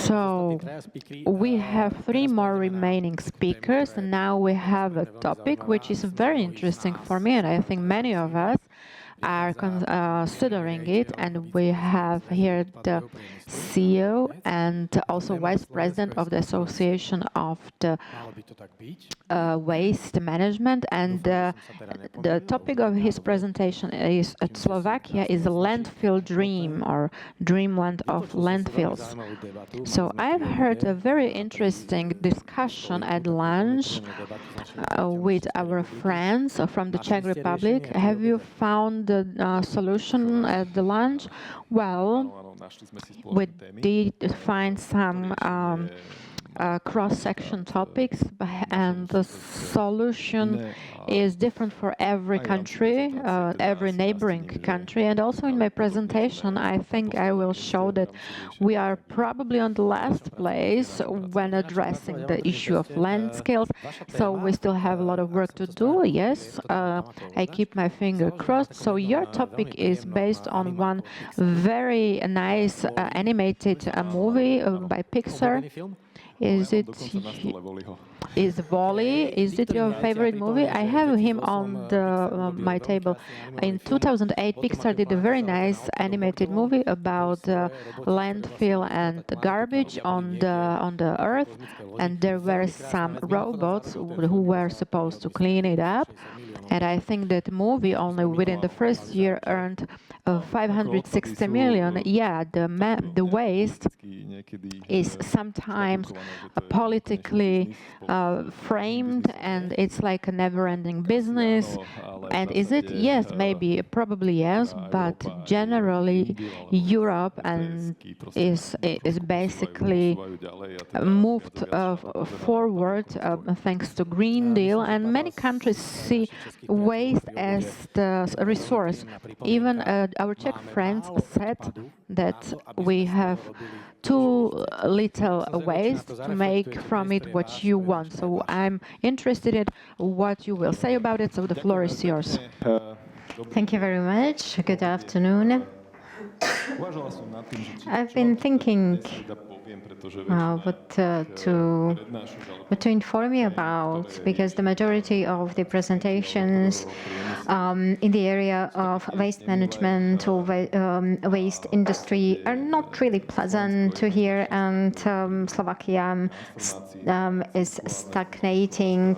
So we have 3 more remaining speakers, and now we have a topic which is very interesting for me, and I think many of us are considering it, and we have here the CEO and also Vice President of the Association of the Waste Management, and the topic of his presentation is Slovakia is a landfill dream, or dreamland of landfills. So I've heard a very interesting discussion at lunch with our friends from the Czech Republic. Have you found the solution at the lunch? Well, we did find some cross-section topics, and the solution is different for every country, every neighboring country. And also in my presentation, I think I will show that we are probably on the last place when addressing the issue of land skills. So we still have a lot of work to do, yes. I keep my finger crossed. So your topic is based on one very nice animated movie by Pixar. Is Wall-E? Is it your favorite movie? I have him on my table. In 2008, Pixar did a very nice animated movie about landfill and garbage on the earth, and there were some robots who were supposed to clean it up. And I think that movie only within the first year earned 560 million. Yeah, the waste is sometimes politically framed, and it's like a never-ending business. And is it? Yes, maybe, probably yes, but generally Europe is basically moved forward thanks to Green Deal, and many countries see waste as the resource. Even our Czech friends said that we have too little waste to make from it what you want. So I'm interested in what you will say about it, so the floor is yours. Thank you very much. Good afternoon. I've been thinking what to inform you about, because the majority of the presentations in the area of waste management or waste industry are not really pleasant to hear, and Slovakia is stagnating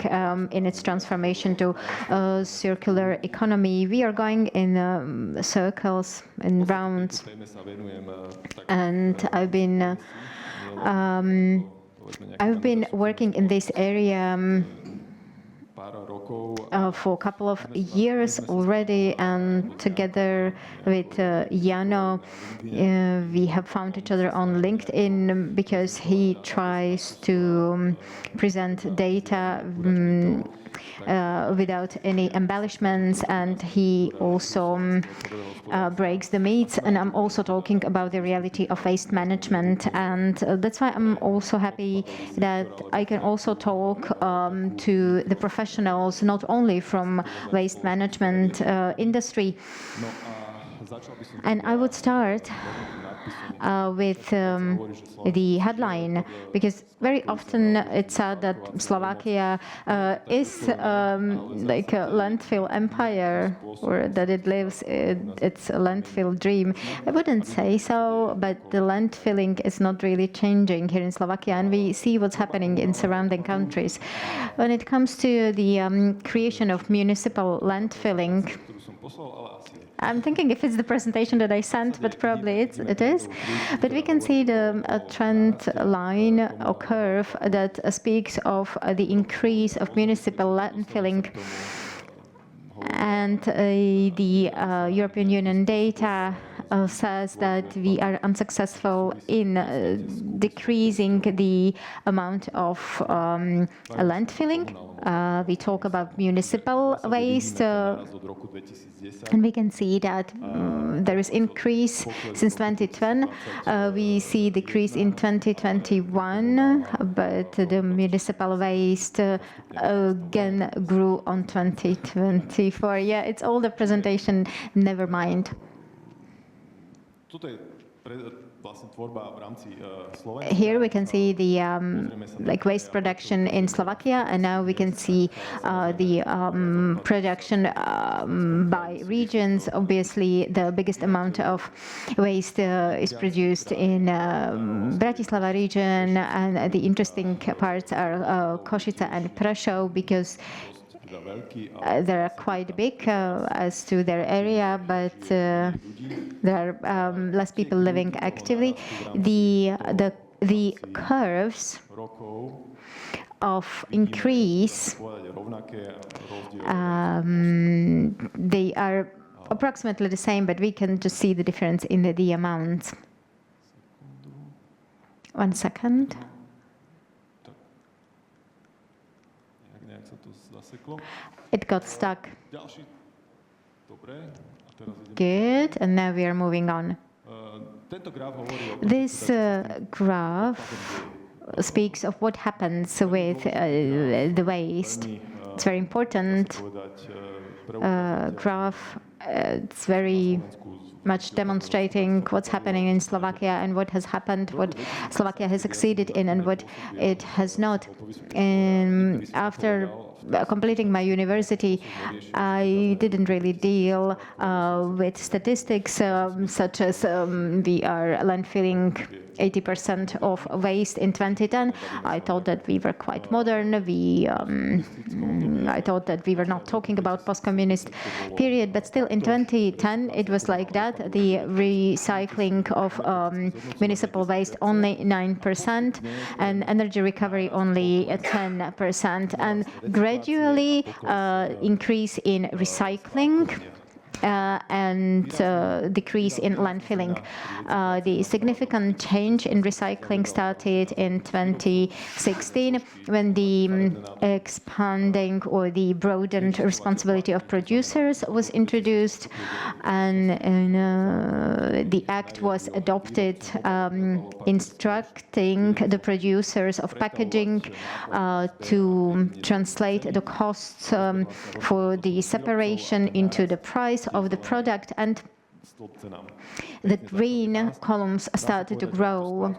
in its transformation to a circular economy. We are going in circles, in rounds, and I've been working in this area for a couple of years already, and together with Jano, we have found each other on LinkedIn because he tries to present data without any embellishments, and he also breaks the myths. And I'm also talking about the reality of waste management, and that's why I'm also happy that I can also talk to the professionals, not only from waste management industry. And I would start with the headline, because very often it's said that Slovakia is like a landfill empire, or that it lives its landfill dream. I wouldn't say so, but the landfilling is not really changing here in Slovakia, and we see what's happening in surrounding countries. When it comes to the creation of municipal landfilling, I'm thinking if it's the presentation that I sent, but probably it is. But we can see a trend line or curve that speaks of the increase of municipal landfilling. And the European Union data says that we are unsuccessful in decreasing the amount of landfilling. We talk about municipal waste, and we can see that there is increase since 2010. We see decrease in 2021, but the municipal waste again grew on 2024. Yeah, it's all the presentation, never mind. Here we can see the like waste production in Slovakia, and now we can see the production by regions. Obviously, the biggest amount of waste is produced in Bratislava region, and the interesting parts are Košice and Prešov, because they are quite big as to their area, but there are less people living actively. The curves of increase, they are approximately the same, but we can just see the difference in the amounts. 1 second. It got stuck. Good, and now we are moving on. This graph speaks of what happens with the waste. It's very important graph. It's very much demonstrating what's happening in Slovakia and what has happened, what Slovakia has succeeded in and what it has not. And after completing my university, I didn't really deal with statistics such as we are landfilling 80% of waste in 2010. I thought that we were quite modern. I thought that we were not talking about post-communist period, but still in 2010 it was like that. The recycling of municipal waste only 9% and energy recovery only 10%, and gradually increase in recycling and decrease in landfilling. The significant change in recycling started in 2016 when the expanding or the broadened responsibility of producers was introduced, and the act was adopted instructing the producers of packaging to translate the costs for the separation into the price of the product, and the green columns started to grow.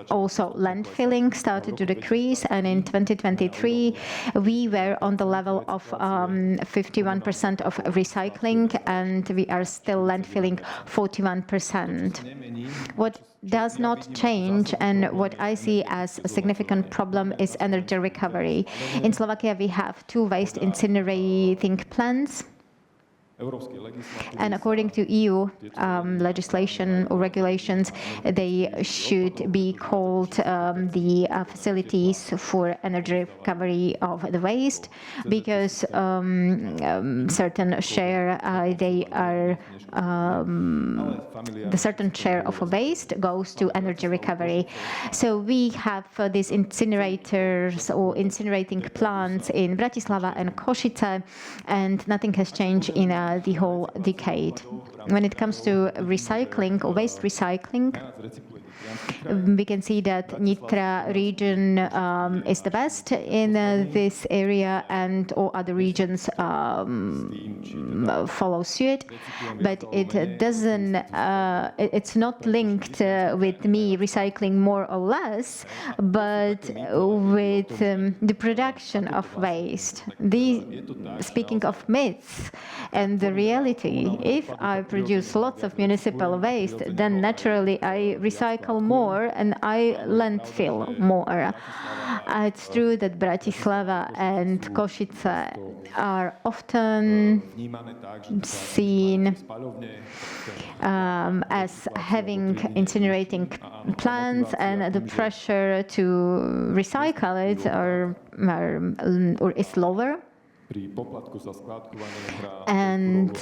Also, landfilling started to decrease, and in 2023 we were on the level of 51% of recycling, and we are still landfilling 41%. What does not change, and what I see as a significant problem, is energy recovery. In Slovakia we have 2 waste incinerating plants. And according to EU legislation or regulations, they should be called the facilities for energy recovery of the waste, because certain share the certain share of waste goes to energy recovery. So we have these incinerators or incinerating plants in Bratislava and Košice, and nothing has changed in the whole decade. When it comes to recycling or waste recycling, we can see that Nitra region is the best in this area, and all other regions follow suit. But it doesn't. It's not linked with me recycling more or less, but with the production of waste. Speaking of myths and the reality, if I produce lots of municipal waste, then naturally I recycle more and I landfill more. It's true that Bratislava and Košice are often seen as having incinerating plants, and the pressure to recycle it is lower. And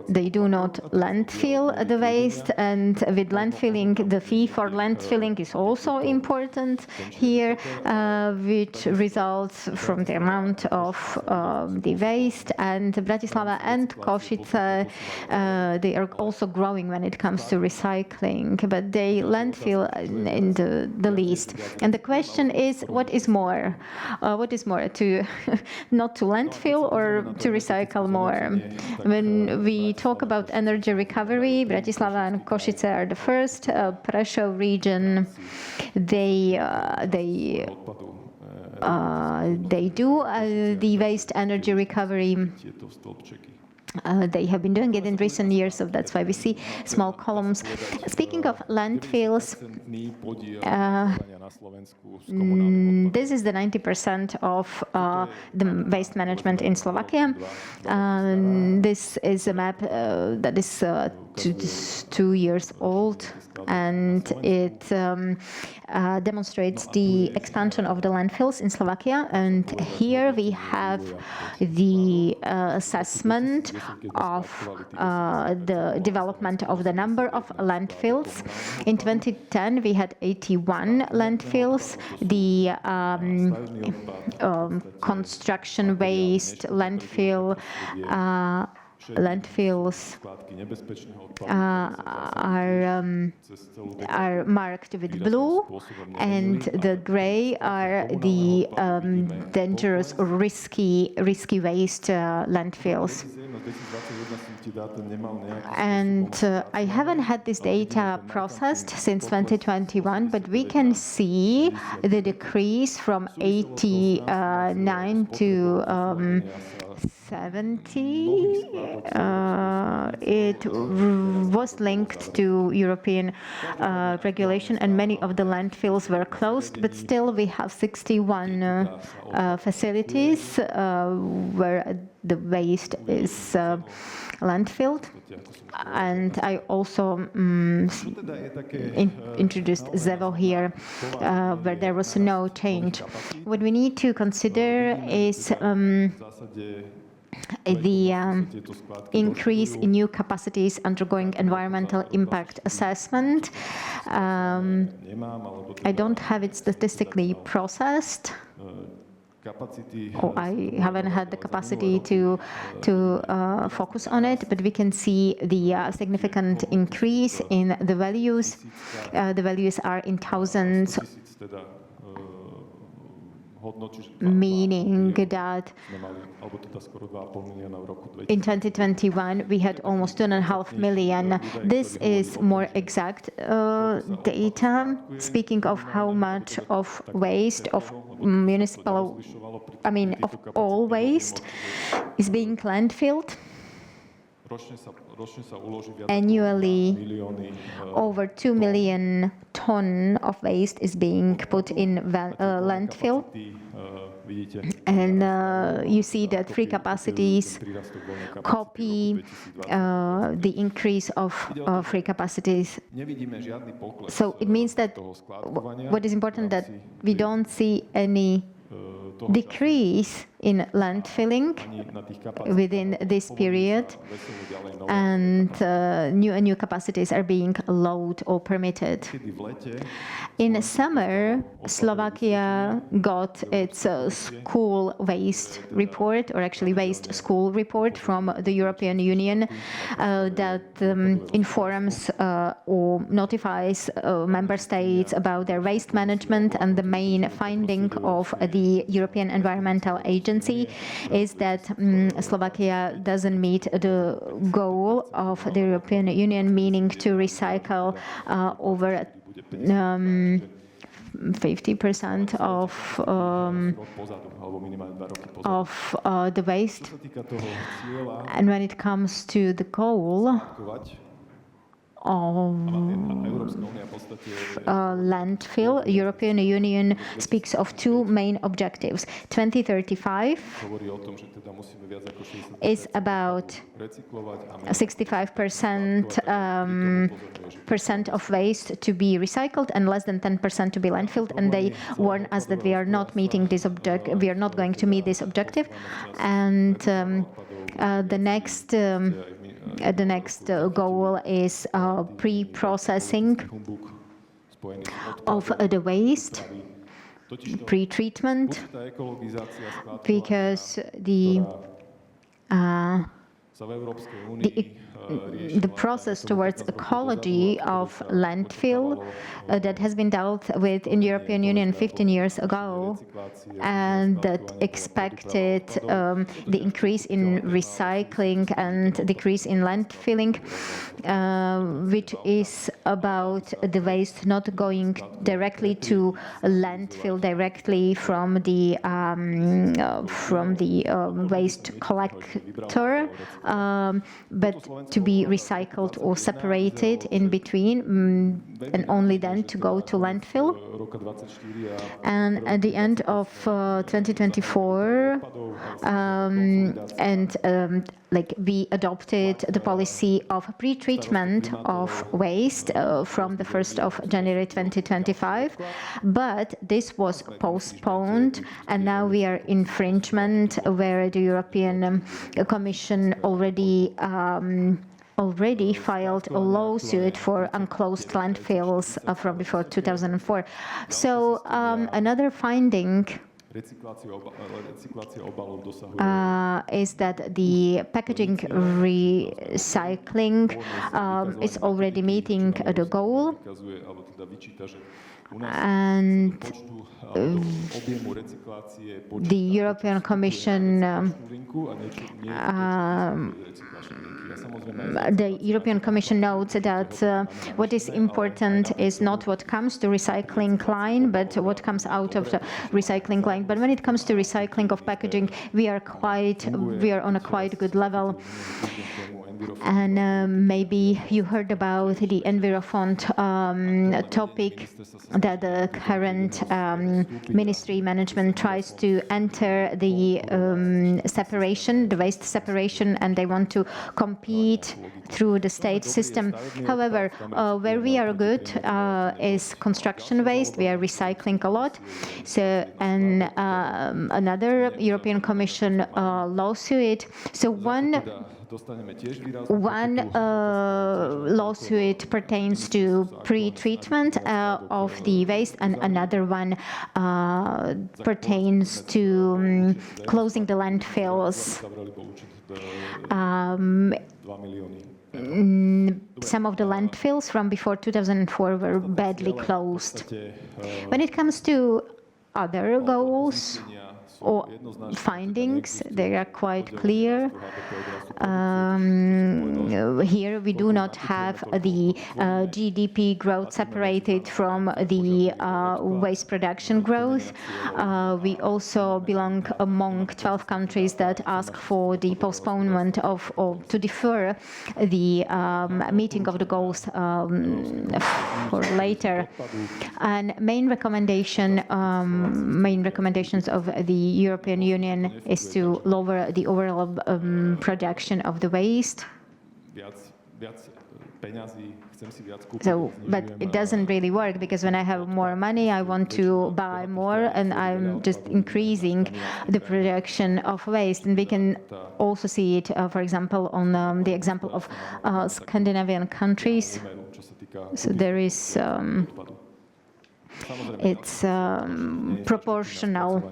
they do not landfill the waste, and with landfilling, the fee for landfilling is also important here, which results from the amount of the waste. And Bratislava and Košice, they are also growing when it comes to recycling, but they landfill in the least. And the question is, what is more? What is more, to not to landfill landfill or to recycle more? When we talk about energy recovery, Bratislava and Košice are the first. Prešov region, they do the waste energy recovery. They have been doing it in recent years, so that's why we see small columns. Speaking of landfills, this is the 90% of the waste management in Slovakia. This is a map that is 2 years old, and it demonstrates the expansion of the landfills in Slovakia. And here we have the assessment of the development of the number of landfills. In 2010, we had 81 landfills. The construction waste landfill landfills are marked with blue, and the gray are the dangerous or risky waste landfills. And I haven't had this data processed since 2021, but we can see the decrease from 89 to 70. It was linked to European regulation, and many of the landfills were closed, but still we have 61 facilities where the waste is landfilled. And I also introduced Zevo here, where there was no change. What we need to consider is the increase in new capacities undergoing environmental impact assessment. I don't have it statistically processed, or I haven't had the capacity to focus on it, but we can see the significant increase in the values. The values are in thousands, meaning that in 2021 we had almost 2.5 million. This is more exact data, speaking of how much of waste, of of all waste is being landfilled. Annually, over 2 million tons of waste is being put in landfill. And you see that free capacities copy the increase of free capacities. So it means that what is important, that we don't see any decrease in landfilling within this period, and new capacities are being allowed or permitted. In summer, Slovakia got its school waste report, or actually waste school report from the European Union, that informs or notifies member states about their waste management. And the main finding of the European Environmental Agency is that Slovakia doesn't meet the goal of the European Union, meaning to recycle over 50% of the waste. And when it comes to the goal of landfill, European Union speaks of two main objectives. 2035 is about 65% of waste to be recycled and less than 10% to be landfilled. And they warn us that we are not meeting this objective. We are not going to meet this objective. And the next goal is pre-processing of the waste, pre-treatment, because the the process towards ecology of landfill that has been dealt with in the European Union 15 years ago, and that expected the increase in recycling and decrease in landfilling, which is about the waste not going directly to landfill directly from the waste collector, but to be recycled or separated in between, and only then to go to landfill. And at the end of 2024, we adopted the policy of pre-treatment of waste from the 1st of January 2025, but this was postponed, and now we are infringement where the European Commission already filed a lawsuit for unclosed landfills from before 2004. So another finding is that the packaging recycling is already meeting the goal, and the European Commission notes that what is important is not what comes to recycling line, but what comes out of the recycling line. But when it comes to recycling of packaging, we are on a quite good level. And maybe you heard about the Envirofond topic, that the current ministry management tries to enter the separation, the waste separation, and they want to compete through the state system. However, where we are good is construction waste. We are recycling a lot. So, and another European Commission lawsuit. So one lawsuit pertains to pre-treatment of the waste, and another one pertains to closing the landfills. Some of the landfills from before 2004 were badly closed. When it comes to other goals or findings, they are quite clear. Here we do not have the GDP growth separated from the waste production growth. We also belong among 12 countries that ask for the postponement of, or to defer the meeting of the goals for later. And main recommendations of the European Union is to lower the overall production of the waste. So, but it doesn't really work, because when I have more money, I want to buy more, and I'm just increasing the production of waste. And we can also see it, for example, on the example of Scandinavian countries. So there is, it's proportional.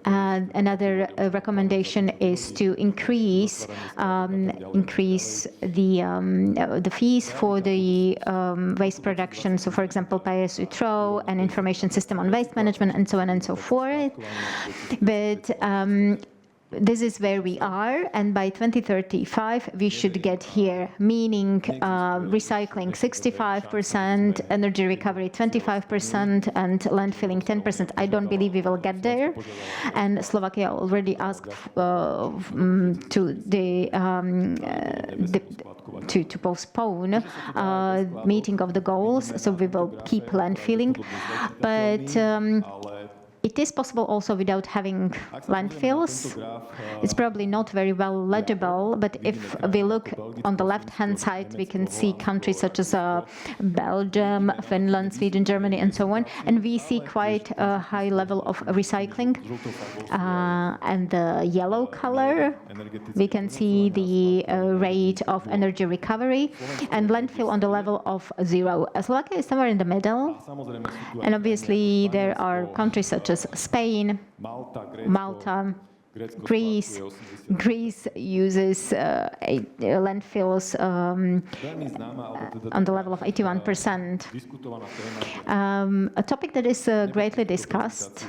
Another recommendation is to increase the fees for the waste production. So, for example, pay-as-you-throw, an information system on waste management, and so on and so forth. But this is where we are, and by 2035 we should get here, meaning recycling 65%, energy recovery 25%, and landfilling 10%. I don't believe we will get there, and Slovakia already asked to postpone meeting of the goals, so we will keep landfilling. But it is possible also without having landfills. It's probably not very well legible, but if we look on the left-hand side, we can see countries such as Belgium, Finland, Sweden, Germany, and so on. And we see quite a high level of recycling. And the yellow color, we can see the rate of energy recovery, and landfill on the level of 0. Slovakia is somewhere in the middle. And obviously there are countries such as Spain, Malta, Greece uses landfills on the level of 81%. A topic that is greatly discussed,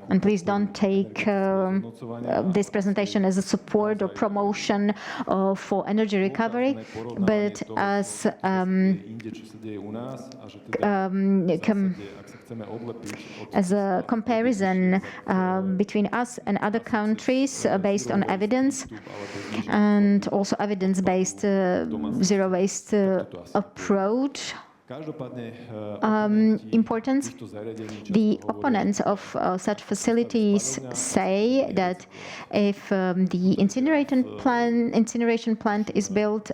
and please don't take this presentation as a support or promotion for energy recovery, but as a comparison between us and other countries based on evidence, and also evidence-based zero-waste approach. Importance. The opponents of such facilities say that if the incineration plant is built,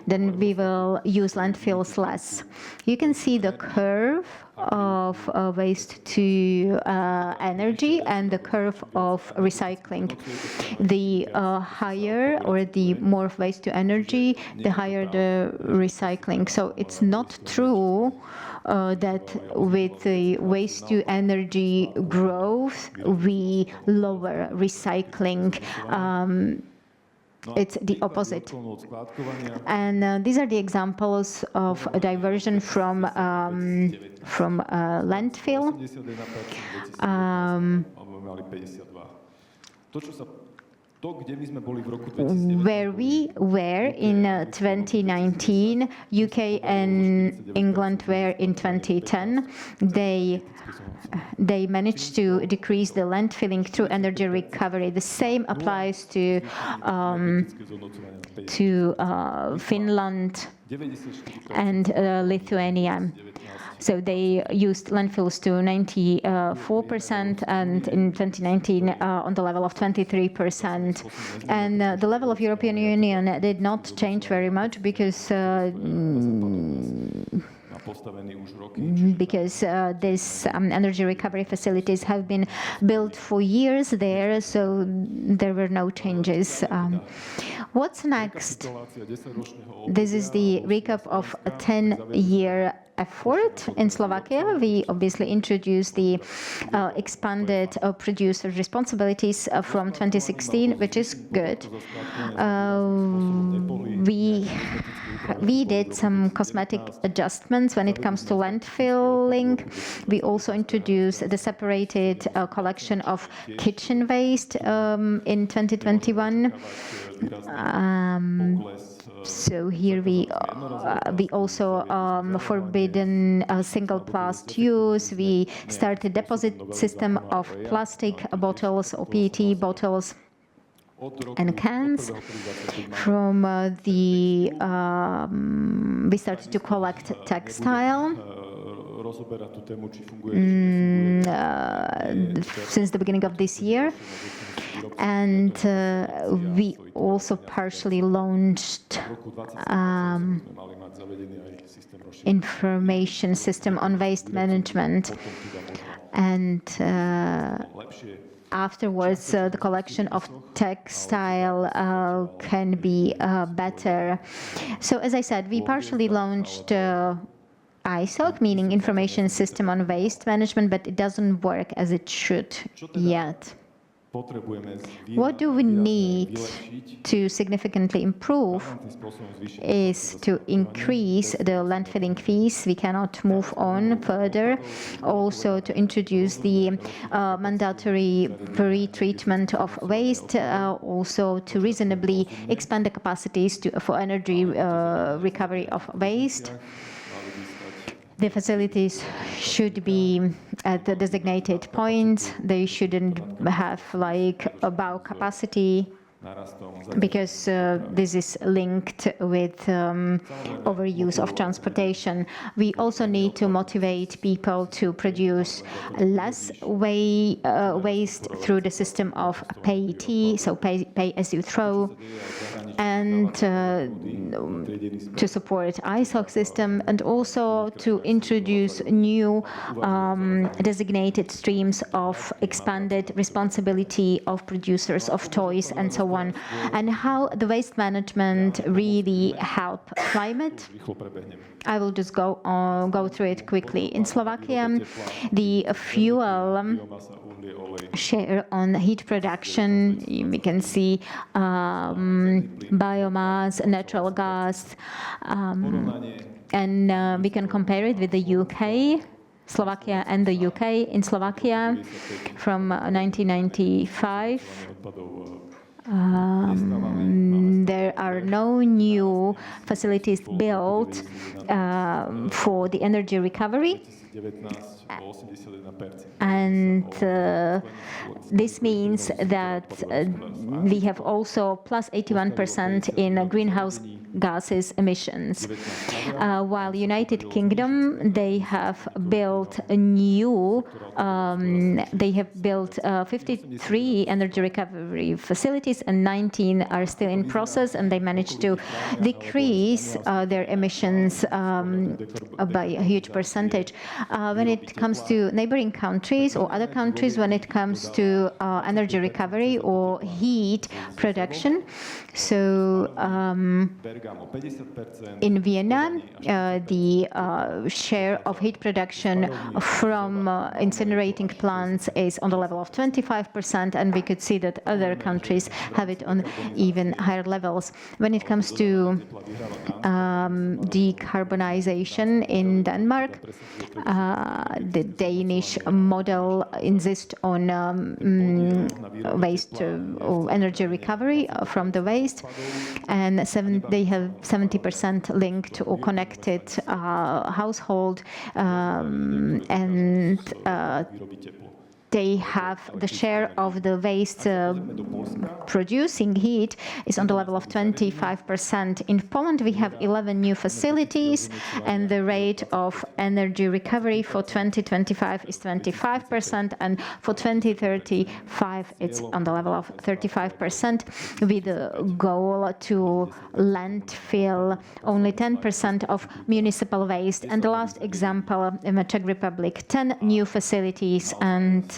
then we will use landfills less. You can see the curve of waste to energy and the curve of recycling. The higher or the more waste to energy, the higher the recycling. So it's not true that with the waste to energy growth, we lower recycling. It's the opposite. And these are the examples of a diversion from landfill. Where we were in 2019, UK and England were in 2010. They managed to decrease the landfilling through energy recovery. The same applies to Finland and Lithuania. So they used landfills to 94%, and in 2019 on the level of 23%. And the level of European Union did not change very much because these energy recovery facilities have been built for years there, so there were no changes. What's next? This is the recap of a 10-year effort in Slovakia. We obviously introduced the expanded producer responsibilities from 2016, which is good. We did some cosmetic adjustments when it comes to landfilling. We also introduced the separated collection of kitchen waste in 2021. So here we also forbidden single-blast use. We started deposit system of plastic bottles or PET bottles and cans. From we started to collect textile since the beginning of this year. And we also partially launched information system on waste management. And afterwards, the collection of textile can be better. So as I said, we partially launched ISOC, meaning Information System on Waste Management, but it doesn't work as it should yet. What do we need to significantly improve is to increase the landfilling fees. We cannot move on further. Also to introduce the mandatory pre-treatment of waste, also to reasonably expand the capacities for energy recovery of waste. The facilities should be at the designated points. They shouldn't have like above capacity, because this is linked with overuse of transportation. We also need to motivate people to produce less waste through the system of PET, so pay as you throw. and to support ISOC system, and also to introduce new designated streams of expanded responsibility of producers of toys and so on, and how the waste management really help climate. I will just go through it quickly. In Slovakia, the fuel share on heat production, we can see biomass, natural gas, and we can compare it with the UK, Slovakia and the UK. In Slovakia, from 1995, there are no new facilities built for the energy recovery. And this means that we have also plus 81% in greenhouse gases emissions. While United Kingdom, they have built a new, 53 energy recovery facilities, and 19 are still in process, and they managed to decrease their emissions by a huge percentage. When it comes to neighboring countries or other countries, when it comes to energy recovery or heat production, so in Vienna, the share of heat production from incinerating plants is on the level of 25%, and we could see that other countries have it on even higher levels. When it comes to decarbonization in Denmark, the Danish model insists on waste or energy recovery from the waste, and they have 70% linked or connected household, and they have the share of the waste producing heat is on the level of 25%. In Poland, we have 11 new facilities, and the rate of energy recovery for 2025 is 25%, and for 2035, it's on the level of 35%, with a goal to landfill only 10% of municipal waste. And the last example, in the Czech Republic, 10 new facilities, and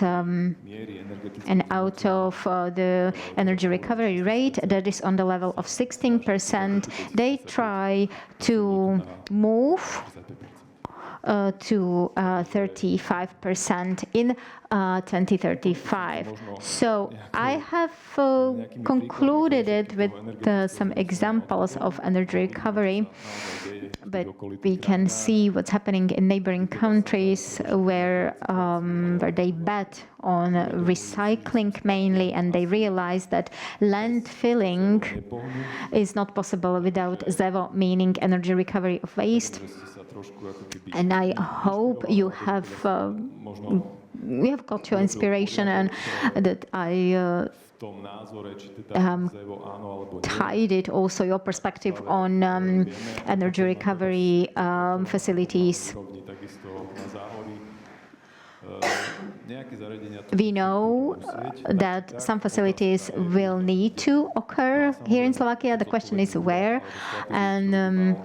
out of the energy recovery rate that is on the level of 16%, they try to move to 35% in 2035. So I have concluded it with some examples of energy recovery, but we can see what's happening in neighboring countries where they bet on recycling mainly, and they realize that landfilling is not possible without ZEVO, meaning energy recovery of waste. And I hope you have got your inspiration, and that I tied it also your perspective on energy recovery facilities. We know that some facilities will need to occur here in Slovakia. The question is where, and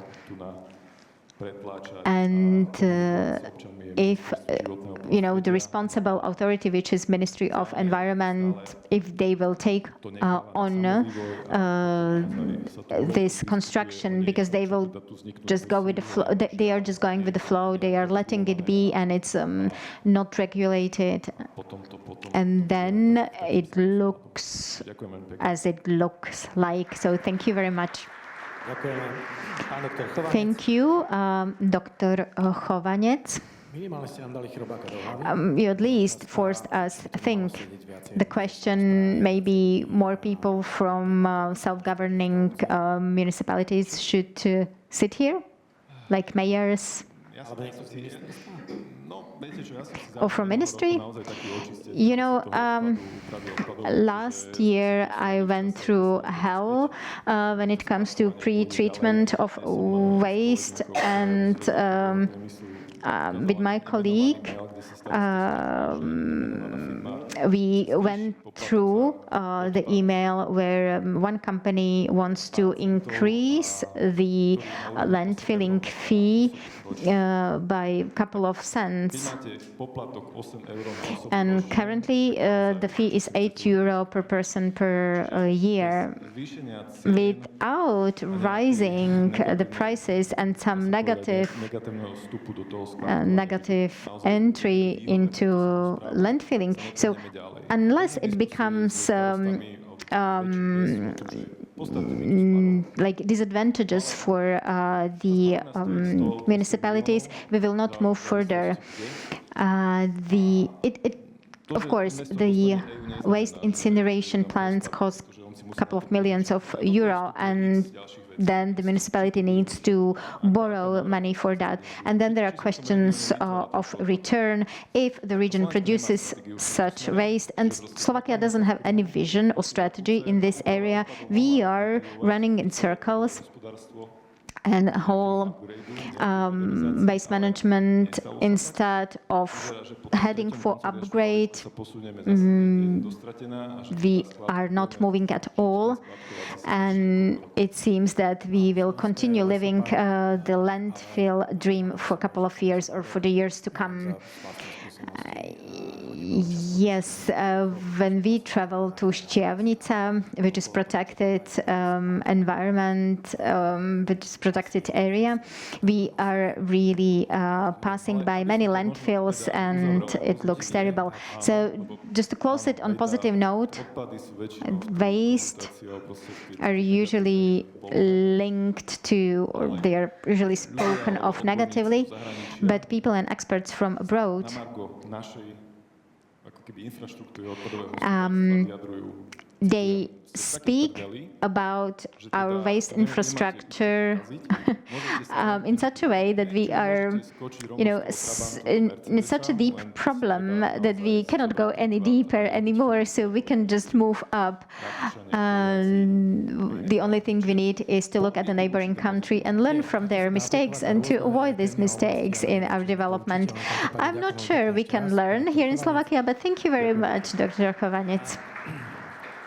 if the responsible authority, which is Ministry of Environment, if they will take on this construction, because they will just go with the flow. They are just going with the flow. They are letting it be, and it's not regulated. And then it looks as it looks like. So thank you very much. Thank you, Dr. Chovanec. You at least forced us to think. The question, maybe more people from self-governing municipalities should sit here, like mayors, or from ministry. Last year I went through hell when it comes to pre-treatment of waste, and with my colleague We went through the email where one company wants to increase the landfilling fee by a couple of cents. And currently the fee is €8 per person per year. Without rising the prices and some negative entry into landfilling. So unless it becomes like disadvantages for the municipalities, we will not move further. Of course, the waste incineration plants cost a couple of millions of euro, and then the municipality needs to borrow money for that. And then there are questions of return if the region produces such waste. And Slovakia doesn't have any vision or strategy in this area. We are running in circles. And whole waste management, instead of heading for upgrade, we are not moving at all. And it seems that we will continue living the landfill dream for a couple of years or for the years to come. Yes, when we travel to Štiavnica, which is protected environment, which is protected area, we are really passing by many landfills, and it looks terrible. So just to close it on positive note, waste are usually linked to, or they are usually spoken of negatively, but people and experts from abroad they speak about our waste infrastructure in such a way that we are, in such a deep problem that we cannot go any deeper anymore, so we can just move up. The only thing we need is to look at the neighboring country and learn from their mistakes and to avoid these mistakes in our development. I'm not sure we can learn here in Slovakia, but thank you very much, Dr. Chovanec.